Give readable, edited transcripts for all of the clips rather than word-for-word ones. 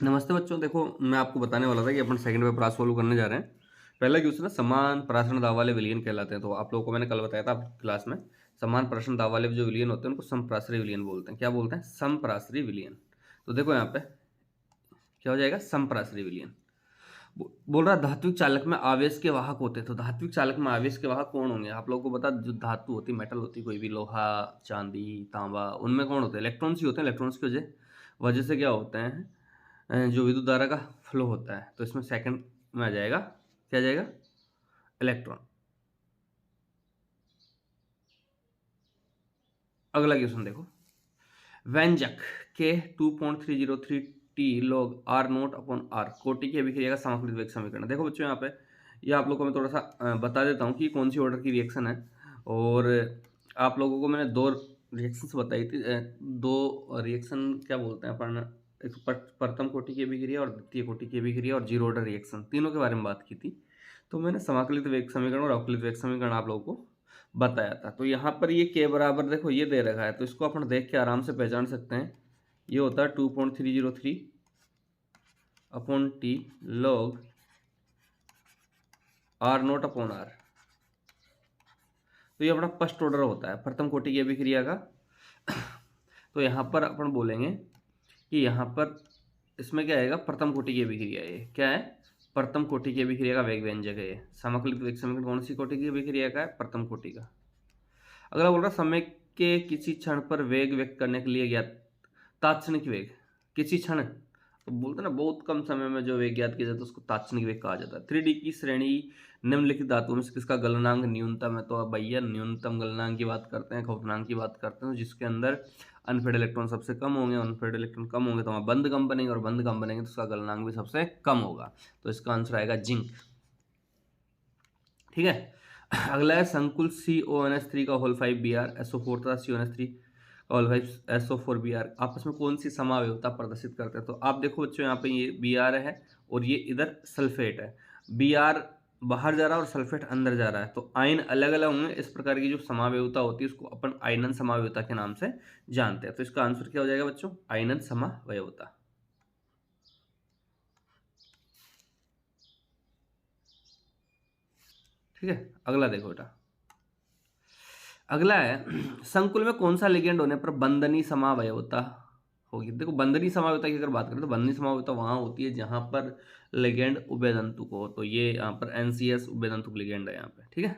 नमस्ते बच्चों। देखो, मैं आपको बताने वाला था कि अपन सेकंड पेपर आज सॉल्व करने जा रहे हैं। पहला क्वेश्चन है, समान प्राशन दाव वाले विलयन कहलाते हैं। तो आप लोगों को मैंने कल बताया था क्लास में, समान प्राशन दाव वाले जो विलयन होते हैं उनको समप्रासरी विलयन बोलते हैं। क्या बोलते हैं? समप्रासरी विलयन। तो देखो यहाँ पे क्या हो जाएगा, समप्रासरी विलयन। बोल रहा धात्विक चालक में आवेश के वाहक होते हैं। तो धात्विक चालक में आवेश के वाहक कौन होंगे? आप लोगों को बता, जो धातु होती, मेटल होती, कोई भी लोहा, चांदी, तांबा, उनमें कौन होते हैं? इलेक्ट्रॉन्स ही होते हैं। इलेक्ट्रॉन्स की वजह वजह से क्या होते हैं, जो विद्युत धारा का फ्लो होता है। तो इसमें सेकंड में आ जाएगा, क्या आ जाएगा? इलेक्ट्रॉन। अगला क्वेश्चन देखो, व्यंजक के 2.303 t log r naught upon r कोटि की अभिक्रिया का समाकलित वेग समीकरण। देखो बच्चों, यहाँ पे ये आप लोगों को मैं थोड़ा सा बता देता हूँ कि कौन सी ऑर्डर की रिएक्शन है। और आप लोगों को मैंने दो रिएक्शंस बताई थी, दो रिएक्शन क्या बोलते हैं अपन, एक प्रथम कोटि की अभिक्रिया और द्वितीय कोटि की अभिक्रिया और जीरो ऑर्डर रिएक्शन, तीनों के बारे में बात की थी। तो मैंने समाकलित वेग समीकरण और अवकलित वेग समीकरण आप लोगों को बताया था। तो यहाँ पर ये के बराबर देखो ये दे रखा है, तो इसको अपन देख के आराम से पहचान सकते हैं। ये होता है 2.303 upon t log r naught upon r. तो ये अपना फर्स्ट ऑर्डर होता है, प्रथम कोटि की अभिक्रिया का। तो यहाँ पर अपन बोलेंगे कि यहाँ पर इसमें क्या आएगा, प्रथम कोटि की अभिक्रिया। ये क्या है? प्रथम कोटि की अभिक्रिया का वेग व्यंजक है ये। समाकलित वेग समीकरण कौन सी कोटि की अभिक्रिया का है? प्रथम कोटि का। अगला बोल रहा, समय के किसी क्षण पर वेग व्यक्त करने के लिए ज्ञात तात्क्षणिक वेग। किसी क्षण, तो बोलते हैं ना, बहुत कम समय में जो वेग ज्ञात किया जाता है उसको तात्क्षणिक वेग कहा जाता है। 3D की श्रेणी निम्नलिखित धातुओं में से किसका गलनांक न्यूनतम है? तो अब भैया न्यूनतम गलनांक की बात करते हैं, खौफनांक की बात करते हैं। जिसके अंदर अनफेड इलेक्ट्रॉन सबसे कम होंगे, अनफेड इलेक्ट्रॉन कम होंगे तो वहाँ बंद कम बनेंगे, और बंद कम बनेंगे तो उसका गलनांक भी सबसे कम होगा। तो इसका आंसर आएगा जिंक। ठीक है। अगला है, संकुल CONH3 का होल 5 Br SO4 तथा CONH3 का होल 5 SO4 Br आपस में कौन सी समावयवता प्रदर्शित करते हैं? तो आप देखो बच्चों, यहाँ पे ये Br है और ये इधर सल्फेट है। Br बाहर जा रहा है और सल्फेट अंदर जा रहा है, तो आयन अलग अलग होंगे। इस प्रकार की जो समावयवता होती है उसको अपन आयनन समावयवता के नाम से जानते हैं। तो इसका आंसर क्या हो जाएगा बच्चों? आयनन समावयवता। ठीक है। अगला देखो बेटा, अगला है, संकुल में कौन सा लिगेंड होने पर बंधनी समावयवता होगी? देखो, बंधनी समावयवता की अगर बात करें तो बंधनी समावयवता वहां होती है जहां पर लिगेंड उभयतंतुक हो। तो ये यहाँ पर NCS उभयतंतुक लिगेंड है यहाँ पे। ठीक है।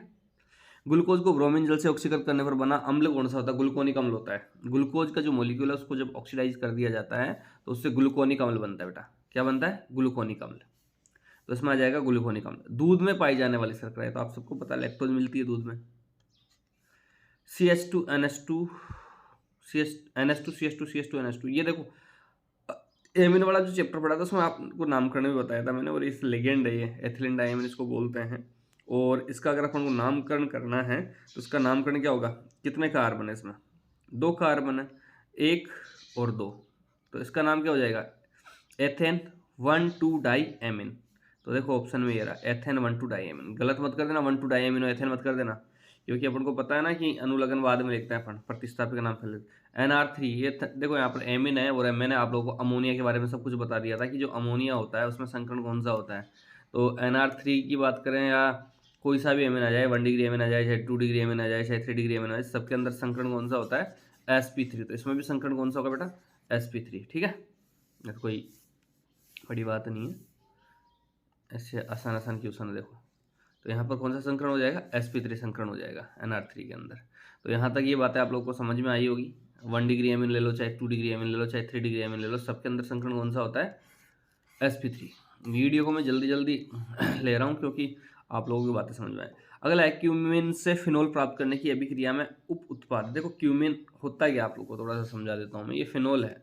ग्लूकोज को ब्रोमीन जल से ऑक्सीकृत करने पर बना अम्ल कौन सा होता है? ग्लूकोनिक अम्ल होता है। ग्लूकोज का जो मॉलिक्यूल है उसको जब ऑक्सीडाइज कर दिया जाता है तो उससे ग्लूकोनिक अम्ल बनता है बेटा। क्या बनता है? ग्लूकोनिक अम्ल। तो इसमें आ जाएगा ग्लूकोनिक अम्ल। दूध में पाई जाने वाली शर्करा है, तो आप सबको पता है लैक्टोज मिलती है दूध में। CH2NH2 CH2NH2 ये देखो, एमिन वाला जो चैप्टर पढ़ा था उसमें आपको नामकरण भी बताया था मैंने। और इस लेगेंड है ये, एथिलीन डायमिन इसको बोलते हैं। और इसका अगर अपन को नामकरण करना है तो इसका नामकरण क्या होगा? कितने कार्बन है इसमें? 2 कार्बन है, 1 और 2। तो इसका नाम क्या हो जाएगा? Ethane 1,2 diamine. तो देखो ऑप्शन में ये रहा, एथेन 1,2 डाई एमिन। गलत मत कर देना, 1,2 डाई एमिनो एथेन मत कर देना, क्योंकि अपन को पता है ना कि अनुलग्न बाद में लिखते हैं अपन, प्रतिस्थापक का नाम पहले। NR3 ये देखो यहाँ पर एमिन है। और मैंने आप लोगों को अमोनिया के बारे में सब कुछ बता दिया था कि जो अमोनिया होता है उसमें संकरण कौन सा होता है। तो NR3 की बात करें या कोई सा भी एमिन आ जाए, 1 डिग्री एमिन आ जाए, चाहे 2 डिग्री एमिन आ जाए, चाहे 3 डिग्री एमिन आ जाए, सबके अंदर संकरण कौन सा होता है? sp3। तो इसमें भी संकरण कौन सा होगा बेटा? sp3। ठीक है, कोई बड़ी बात नहीं है, ऐसे आसान आसान क्वेश्चन है। देखो, तो यहाँ पर कौन सा संकरण हो जाएगा? sp3 संकरण हो जाएगा NR3 के अंदर। तो यहाँ तक ये बातें आप लोगों को समझ में आई होगी। 1 डिग्री एमिन ले लो, चाहे 2 डिग्री एमिन ले लो, चाहे 3 डिग्री एमिन ले लो, सबके अंदर संकरण कौन सा होता है? sp3। वीडियो को मैं जल्दी जल्दी ले रहा हूँ क्योंकि आप लोगों की बातें समझ में आए। अगला है, क्यूमिन से फिनोल प्राप्त करने की अभिक्रिया में उप उत्पाद। देखो क्यूमिन होता है क्या, आप लोग को थोड़ा सा समझा देता हूँ मैं। ये फिनोल है।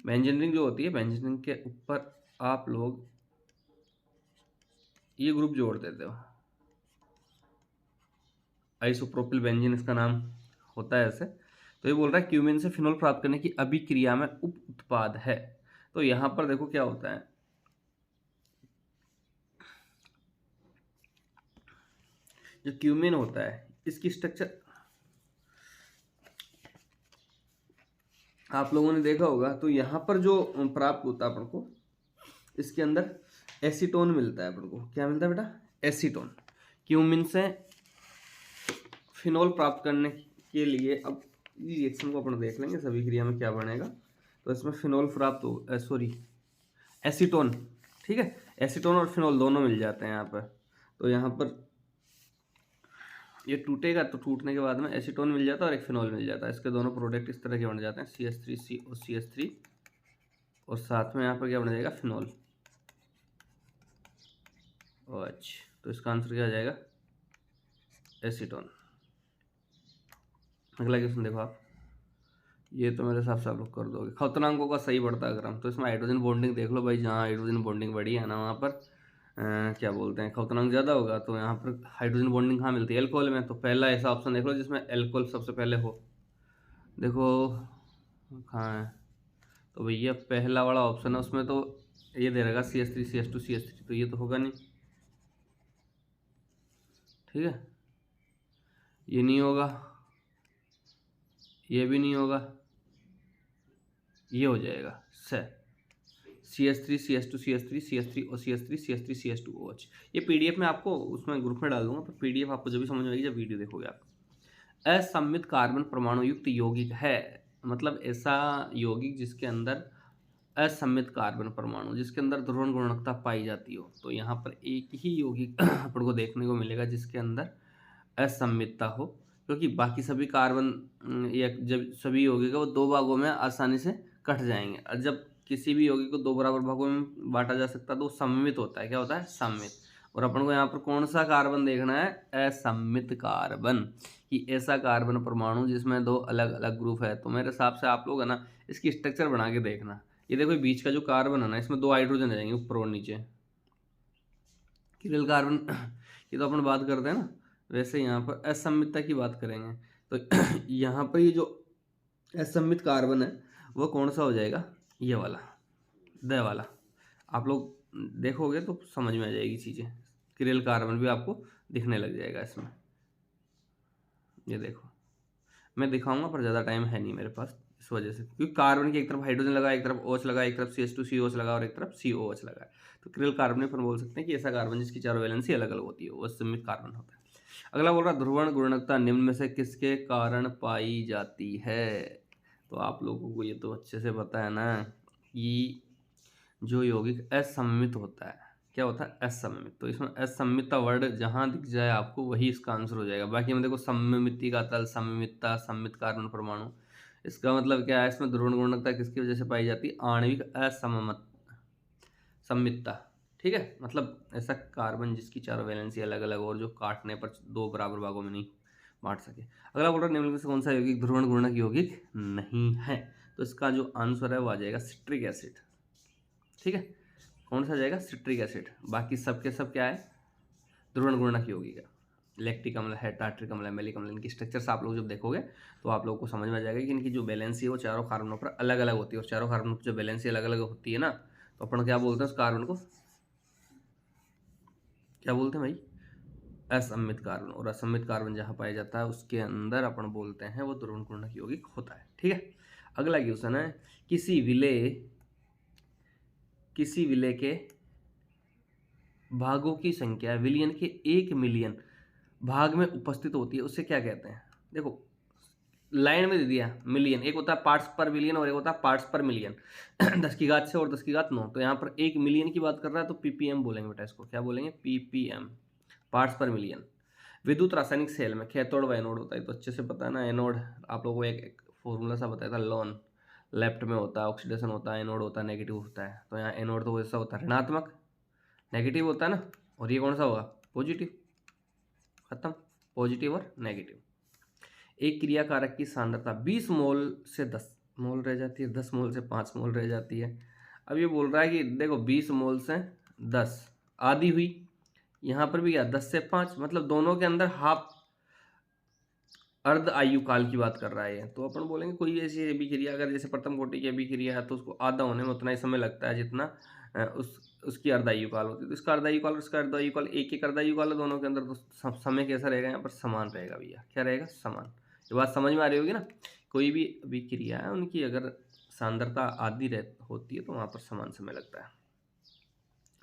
बेंजीन जो होती है, बेंजीन के ऊपर आप लोग ये ग्रुप जोड़ देते हो, आइसोप्रोपिल बेंजीन इसका नाम होता है ऐसे। तो ये बोल रहा है क्यूमिन से फिनोल प्राप्त करने की अभिक्रिया में उप उत्पाद है। तो यहां पर देखो क्या होता है, जो क्यूमिन होता है इसकी स्ट्रक्चर, आप लोगों ने देखा होगा, तो यहाँ पर जो प्राप्त होता है अपन को, इसके अंदर एसीटोन मिलता है अपन को। क्या मिलता है बेटा? एसीटोन। क्यों मीन्स है फिनोल प्राप्त करने के लिए। अब रिएक्शन को अपन देख लेंगे सभी क्रिया में क्या बनेगा। तो इसमें फिनोल प्राप्त हो, सॉरी एसीटोन, ठीक है, एसीटोन और फिनोल दोनों मिल जाते हैं यहाँ पर। तो यहाँ पर ये टूटेगा तो टूटने के बाद में एसीटोन मिल जाता है और एक फिनोल मिल जाता है। इसके दोनों प्रोडक्ट इस तरह के बन जाते हैं, CH3COCH3, और साथ में यहाँ पर क्या बन जाएगा? फिनोल। अच्छा, तो इसका आंसर क्या आ जाएगा? एसीटोन। अगला क्वेश्चन देखो आप, ये तो मेरे हिसाब से आप लोग कर दोगे। खतरनाकों का सही बढ़ता है क्रम। तो इसमें हाइड्रोजन बॉन्डिंग देख लो भाई, जहाँ हाइड्रोजन बॉन्डिंग बढ़ी है ना, वहाँ पर क्या बोलते हैं, खतरनाक ज़्यादा होगा। तो यहाँ पर हाइड्रोजन बॉन्डिंग कहाँ मिलती है? एल्कोहल में। तो पहला ऐसा ऑप्शन देख लो जिसमें एल्कोहल सबसे पहले हो। देखो कहाँ है, तो भैया पहला वाला ऑप्शन है, उसमें तो ये दे रहेगा CH3CH2CH3, तो ये तो होगा नहीं, ठीक है, ये नहीं होगा, ये भी नहीं होगा, ये हो जाएगा CH3CH2CH3CH3OCH3CH3CH2OH। ये PDF में आपको उसमें ग्रुप में डाल दूंगा, पर PDF आपको जब भी समझ में आएगी जब वीडियो देखोगे आप। असममित कार्बन परमाणु युक्त यौगिक है, मतलब ऐसा यौगिक जिसके अंदर असममित कार्बन परमाणु, जिसके अंदर ध्रुवण गुणकता पाई जाती हो। तो यहाँ पर एक ही यौगिक अपन को देखने को मिलेगा जिसके अंदर असममितता हो, क्योंकि बाकी सभी कार्बन या जब सभी यौगिक है वो दो भागों में आसानी से कट जाएंगे। और जब किसी भी यौगिक को दो बराबर भागों में बांटा जा सकता है तो वो सममित होता है। क्या होता है? सममित। और अपन को यहाँ पर कौन सा कार्बन देखना है? असममित कार्बन, कि ऐसा कार्बन परमाणु जिसमें दो अलग अलग ग्रुप है। तो मेरे हिसाब से आप लोग है ना इसकी स्ट्रक्चर बना के देखना। ये देखो बीच का जो कार्बन है ना, इसमें दो हाइड्रोजन आ जाएंगे ऊपर और नीचे, किरल कार्बन की तो अपन बात करते हैं ना, वैसे यहाँ पर असममितता की बात करेंगे। तो यहाँ पर ये जो असममित कार्बन है वो कौन सा हो जाएगा? ये वाला, द वाला। आप लोग देखोगे तो समझ में आ जाएगी चीज़ें। किरल कार्बन भी आपको दिखने लग जाएगा इसमें। ये देखो, मैं दिखाऊंगा पर ज़्यादा टाइम है नहीं मेरे पास, इस वजह से, क्योंकि कार्बन की एक तरफ हाइड्रोजन लगा, एक तरफ OH लगा, एक तरफ CH2COH लगा और एक तरफ COH लगा है। तो किरल कार्बन में अपन बोल सकते हैं कि ऐसा कार्बन जिसकी चारों वैलेंसी अलग अलग होती है वो असममित कार्बन होता है। अगला बोल रहा है ध्रुवण गुणकता निम्न में से किसके कारण पाई जाती है? तो आप लोगों को ये तो अच्छे से पता है ना कि जो यौगिक असममित होता है, क्या होता है? असममित। तो इसमें असममितता वर्ड जहाँ दिख जाए आपको वही इसका आंसर हो जाएगा। बाकी में देखो सममिति का तल, सममितता, सममित कार्बन परमाणु, इसका मतलब क्या है? इसमें ध्रुवण गुणकता किसकी वजह से पाई जाती है? आणविक सममितता, ठीक है, मतलब ऐसा कार्बन जिसकी चारों वैलेंसी अलग अलग और जो काटने पर दो बराबर भागों में नहीं बांट सके। अगला बोल रहा है निम्न में से कौन सा यौगिक ध्रुवण गुणक यौगिक नहीं है? तो इसका जो आंसर है वो आ जाएगा सिट्रिक एसिड, ठीक है। कौन सा जाएगा? Citric acid. बाकी सब के सब क्या है? ध्रुवण गुणक यौगिक है। लैक्टिक अम्ल है, टार्ट्रिक अम्ल है, मेलिक अम्ल, इनकी स्ट्रक्चर्स आप लोग जब देखोगे तो आप लोगों को समझ में आ जाएगा कि इनकी जो बैलेंसी है वो चारों कार्बनों पर अलग अलग होती है। और चारों कार्बनों पर जो बैलेंसी अलग अलग होती है ना, तो अपन क्या बोलते हैं उस कार्बन को? क्या बोलते हैं भाई? असममित कार्बन। और असममित कार्बन जहाँ पाया जाता है उसके अंदर अपन बोलते हैं वो ध्रुवण गुणक यौगिक होता है, ठीक है। अगला क्वेश्चन है किसी विलय के भागों की संख्या विलियन के 1 मिलियन भाग में उपस्थित होती है, उससे क्या कहते हैं? देखो लाइन में दे दिया मिलियन, एक होता है पार्ट्स पर बिलियन और एक होता है पार्ट्स पर मिलियन 10 की घात 6 और 10 की घात 9। तो यहाँ पर 1 मिलियन की बात कर रहा है तो PPM बोलेंगे बेटा, इसको क्या बोलेंगे? PPM, पार्ट्स पर मिलियन। विद्युत रासायनिक सेल में कैथोड व एनोड होता है, तो अच्छे से पता है ना। एनोड आप लोगों को एक फॉर्मूला सा बताया था, लॉन, लेफ्ट में होता है ऑक्सीडेशन होता है, एनोड होता है नेगेटिव होता है। तो यहाँ एनोड तो वैसा होता है ऋणात्मक, नेगेटिव होता है ना, और ये कौन सा होगा? पॉजिटिव। खत्म, पॉजिटिव और नेगेटिव। एक क्रियाकारक की सांद्रता 20 मोल से 10 मोल रह जाती है, 10 मोल से 5 मोल रह जाती है। अब ये बोल रहा है कि देखो 20 मोल से 10 आधी हुई, यहाँ पर भी क्या 10 से 5, मतलब दोनों के अंदर हाफ अर्ध आयु काल की बात कर रहा है। तो अपन बोलेंगे कोई ऐसी अभिक्रिया अगर जैसे प्रथम कोटि की अभिक्रिया है तो उसको आधा होने में उतना ही समय लगता है जितना उसकी अर्धायु काल होती है। तो इसका अर्धायु काल और इसका अर्धायु काल एक अर्धायु काल है दोनों के अंदर, तो समय कैसा रहेगा? यहाँ पर समान रहेगा भैया। क्या रहेगा? समान। ये बात समझ में आ रही होगी ना कोई भी अभिक्रिया है उनकी अगर सांद्रता आधी होती है तो वहाँ पर समान समय लगता है।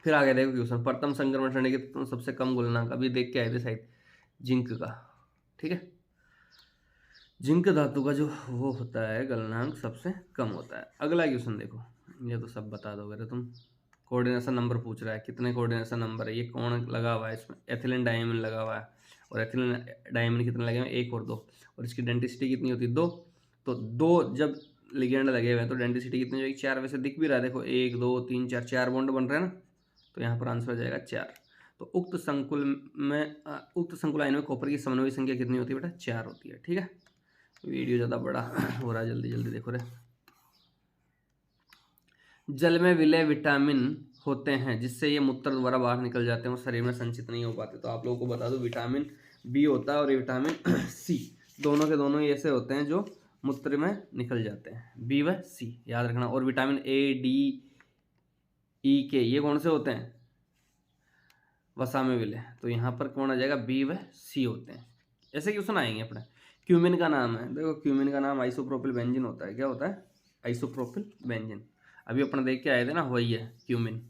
फिर आगे देखो क्वेश्चन, प्रथम संक्रमण श्रेणी के तत्वों में सबसे कम गलनांक, अभी देख के आए थे शायद जिंक का, ठीक है। जिंक धातु का जो वो होता है गलनांक सबसे कम होता है। अगला क्वेश्चन देखो, ये तो सब बता दोगे रे तुम। कोऑर्डिनेशन नंबर पूछ रहा है, कितने कोऑर्डिनेशन नंबर है, ये कौन लगा हुआ है इसमें, एथिलीन डायमीन लगा हुआ है, और एथिलीन डायमीन कितने लगे हुए हैं, 1 और 2, और इसकी डेंसिटी कितनी होती है, 2। तो 2 जब लिगेंड लगे हुए हैं तो डेंसिटी कितनी हो जाएगी, 4। वैसे दिख भी रहा है देखो, 1 2 3 4, 4 बॉन्ड बन रहे हैं ना, तो यहाँ पर आंसर हो जाएगा 4। तो उक्त संकुल आयन में कॉपर की समन्वय संख्या कितनी होती है बेटा, 4 होती है, ठीक है। वीडियो ज़्यादा बड़ा हो रहा है, जल्दी जल्दी देखो रे। जल में विलय विटामिन होते हैं जिससे ये मूत्र द्वारा बाहर निकल जाते हैं और शरीर में संचित नहीं हो पाते। तो आप लोगों को बता दूं, विटामिन बी होता है और ये विटामिन सी, दोनों के दोनों ऐसे होते हैं जो मूत्र में निकल जाते हैं, बी व सी याद रखना। और विटामिन ए डी ई के ये कौन से होते हैं, वसा में विलय, तो यहाँ पर कौन आ जाएगा, बी व सी होते हैं। ऐसे क्वेश्चन आएंगे अपने। क्यूमिन का नाम है, देखो क्यूमिन का नाम आइसोप्रोपिल बेंजीन होता है। क्या होता है, आइसोप्रोपिल बेंजीन। अभी अपना देख के आए थे ना, वही है क्यूमिन।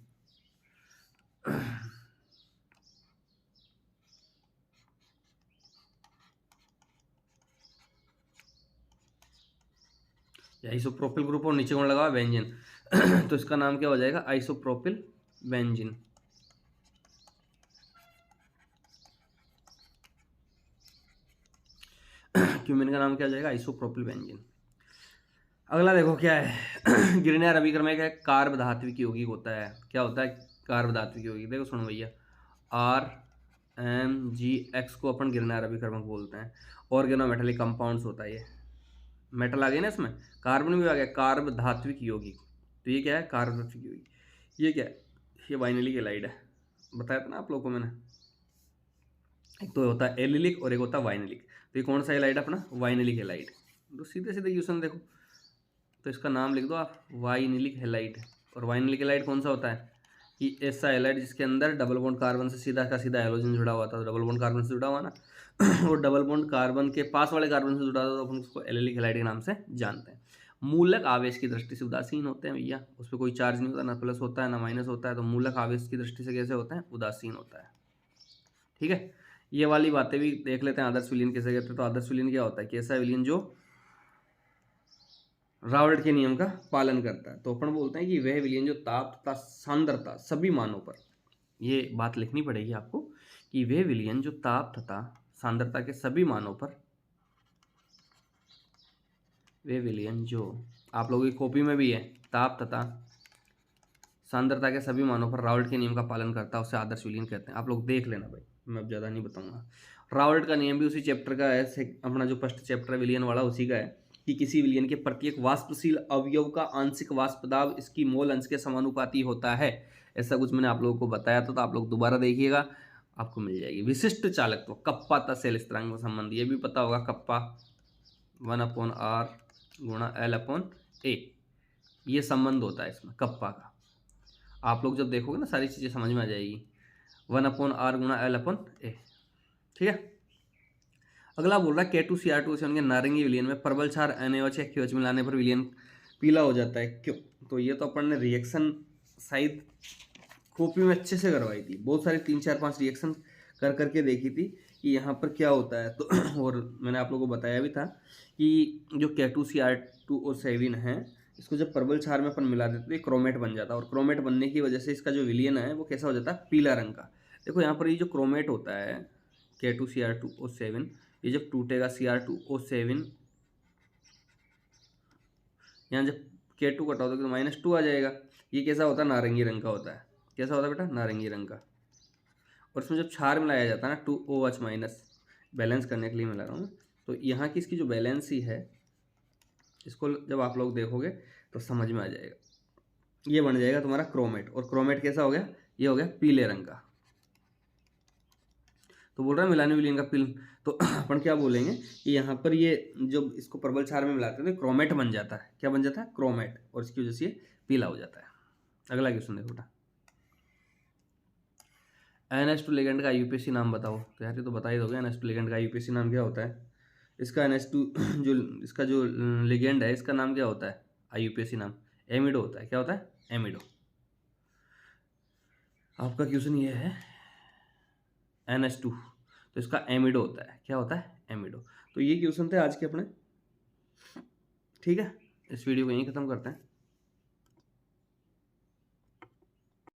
आइसोप्रोपिल ग्रुप और नीचे कौन लगा हुआ, बेंजीन। तो इसका नाम क्या हो जाएगा, आइसोप्रोपिल बेंजीन। क्यूमिन का नाम क्या हो जाएगा, आइसोप्रोपिल बेंजीन। अगला देखो क्या है, गिरनार अभिक्रम का कार्ब धात्विक यौगिक होता है। क्या होता है, कार्ब धात्विक यौगिक। देखो सुनो भैया, RMGX को अपन गिरनार अभिक्रमक बोलते हैं। ऑर्गेनोमेटेलिक कंपाउंड्स होता है ये, मेटल आ गया ना इसमें, कार्बन भी आ गया, कार्ब धात्विक यौगिक। तो ये क्या है, कार्ब धात्विक यौगिक। ये क्या है, ये वाइनिलिक एलाइड है, बताया था ना आप लोगों को मैंने। एक तो होता है एलिलिक और एक होता है वाइनिलिक। तो ये कौन सा एलाइड है अपना, वाइनिलिक एलाइड। तो सीधे सीधे क्वेश्चन देखो, तो इसका नाम लिख दो आप, वाइनिलिक हेलाइड। और वाइनिलिक हेलाइड कौन सा होता है, कि ऐसा हेलाइड जिसके अंदर डबल बॉन्ड कार्बन से सीधा का सीधा हैलोजन जुड़ा हुआ था। तो डबल बॉन्ड कार्बन से जुड़ा हुआ ना, और डबल बॉन्ड कार्बन के पास वाले कार्बन से जुड़ा था, तो अपन उसको एलिलिक हेलाइड के नाम से जानते हैं। मूलक आवेश की दृष्टि से उदासीन होते हैं भैया, उस पर कोई चार्ज नहीं होता, ना प्लस होता है ना माइनस होता है। तो मूलक आवेश की दृष्टि से कैसे होते हैं, उदासीन होता है, ठीक है। ये वाली बातें भी देख लेते हैं, आदर्श विलीन कैसे कहते हैं। तो आदर्श विलीन क्या होता है, कि ऐसा विलीन जो रावर्ट के नियम का पालन करता है। तो अपन बोलते हैं कि वह विलयन जो ताप तथा सांद्रता सभी मानों पर, ये बात लिखनी पड़ेगी आपको, कि वह विलयन जो ताप तथा सांद्रता के सभी मानों पर, वे विलयन जो आप लोगों की कॉपी में भी है, ताप तथा सांद्रता के सभी मानों पर रावर्ट के नियम का पालन करता है, उसे आदर्श विलयन कहते हैं। आप लोग देख लेना भाई, मैं अब ज़्यादा नहीं बताऊंगा। रावर्ट का नियम भी उसी चैप्टर का है, अपना जो फर्स्ट चैप्टर विलयन वाला उसी का है, कि किसी विलयन के प्रत्येक वाष्पशील अवयव का आंशिक वाष्प दाब इसकी मोल अंश के समानुपाती होता है। ऐसा कुछ मैंने आप लोगों को बताया था, तो आप लोग दोबारा देखिएगा, आपको मिल जाएगी। विशिष्ट चालकत्व, कप्पा तथा सेल स्थिरांक संबंध, ये भी पता होगा, कप्पा 1/r गुणा L/A, ये संबंध होता है इसमें कप्पा का। आप लोग जब देखोगे ना, सारी चीज़ें समझ में आ जाएगी। 1/r गुणा L/A, ठीक है। अगला बोल रहा है K2Cr2 के नारंगी विलयन में प्रबल क्षार NaOH या KOH मिलाने पर विलयन पीला हो जाता है, क्यों। तो ये तो अपन ने रिएक्शन शायद कॉपी में अच्छे से करवाई थी, बहुत सारी 3 4 5 रिएक्शन कर करके देखी थी कि यहाँ पर क्या होता है। तो और मैंने आप लोगों को बताया भी था कि जो K2Cr2O7 है, इसको जब प्रबल क्षार में अपन मिला देते तो ये क्रोमेट बन जाता है, और क्रोमेट बनने की वजह से इसका जो विलयन है वो कैसा हो जाता है, पीला रंग का। देखो यहाँ पर ये जो क्रोमेट होता है K2Cr2O7, ये जब टूटेगा Cr2O7, यहाँ जब K2 कटा होता है तो -2 आ जाएगा। ये कैसा होता है, नारंगी रंग का होता है। कैसा होता है बेटा, नारंगी रंग का। और इसमें जब क्षार मिलाया जाता है ना, 2OH-, बैलेंस करने के लिए मिला रहा हूँ, तो यहाँ की इसकी जो बैलेंसी है, इसको जब आप लोग देखोगे तो समझ में आ जाएगा। ये बन जाएगा तुम्हारा क्रोमेट, और क्रोमेट कैसा हो गया, ये हो गया पीले रंग का। तो बोल रहा है मिलाने विलयन का पील, तो अपन क्या बोलेंगे कि यहाँ पर ये जब इसको प्रबल क्षार में मिलाते हैं तो क्रोमेट बन जाता है। क्या बन जाता है, क्रोमेट, और इसकी वजह से ये पीला हो जाता है। अगला क्वेश्चन देखो बेटा, NH2 लिगेंड का IUPAC नाम बताओ। तो यार ये तो बता ही दोगे, NH2 लिगेंड का IUPAC नाम क्या होता है, इसका NH2 जो इसका जो लिगेंड है, इसका नाम क्या होता है? IUPAC नाम एमिडो होता है। क्या होता है? एमिडो। आपका क्वेश्चन ये है NH2, तो इसका एमिडो होता है। क्या होता है? एमिडो। तो ये क्वेश्चन थे आज के अपने। ठीक है, इस वीडियो को यहीं ख़त्म करते हैं।